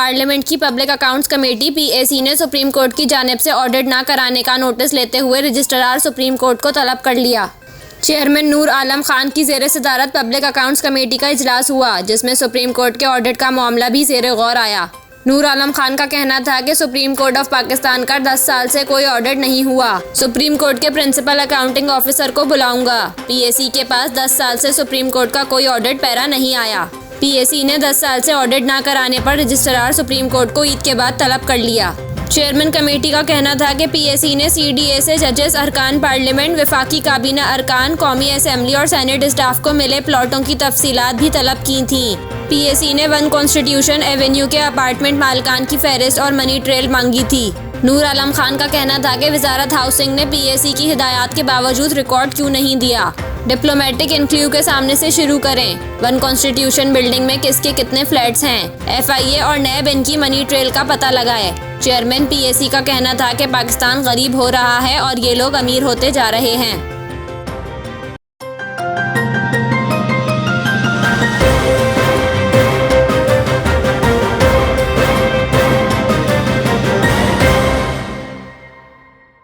Parliament की public accounts committee PAC ने supreme court की जानिब से ऑडिट न कराने का नोटिस लेते हुए रजिस्ट्रार सुप्रीम कोर्ट को तलब कर लिया। चेयरमैन नूर आलम खान की ज़ेर सदारत पब्लिक अकाउंट्स कमेटी का इजलास हुआ, जिसमें सुप्रीम कोर्ट के ऑडिट का मामला भी ज़ेर गौर आया। नूर आलम खान का कहना था कि सुप्रीम कोर्ट ऑफ पाकिस्तान का 10 साल से कोई ऑडिट नहीं हुआ। सुप्रीम कोर्ट के प्रिंसिपल अकाउंटिंग ऑफिसर को बुलाऊंगा। पीएसी के पास 10 साल से सुप्रीम कोर्ट का कोई ऑडिट पैरा नहीं आया। पीएसी ने 10 साल से ऑडिट न कराने पर रजिस्ट्रार सुप्रीम कोर्ट को ईद के बाद तलब कर लिया। चेयरमैन कमेटी का कहना था कि पीएसी ने सीडीए से जजेस, अरकान पार्लियामेंट, वफाकी काबीना अरकान, कौमी असेंबली और सेनेट स्टाफ को मिले प्लॉटों की तफसीलात भी तलब की थी। पीएसी ने 1 कॉन्स्टिट्यूशन एवेन्यू के अपार्टमेंट मालिकान की फहरिस्त और मनी ट्रेल मांगी थी। नूर आलम खान का कहना था कि वजारत हाउसिंग ने पीएसी की हिदायत के बावजूद रिकॉर्ड क्यों नहीं दिया। डिप्लोमेटिक इंक्लू के सामने से शुरू करें। 1 कॉन्स्टिट्यूशन बिल्डिंग में किसके कितने फ्लैट्स हैं। FIA और नैब इनकी मनी ट्रेल का पता लगाए। चेयरमैन पीएसी का कहना था कि पाकिस्तान गरीब हो रहा है और ये लोग अमीर होते जा रहे हैं।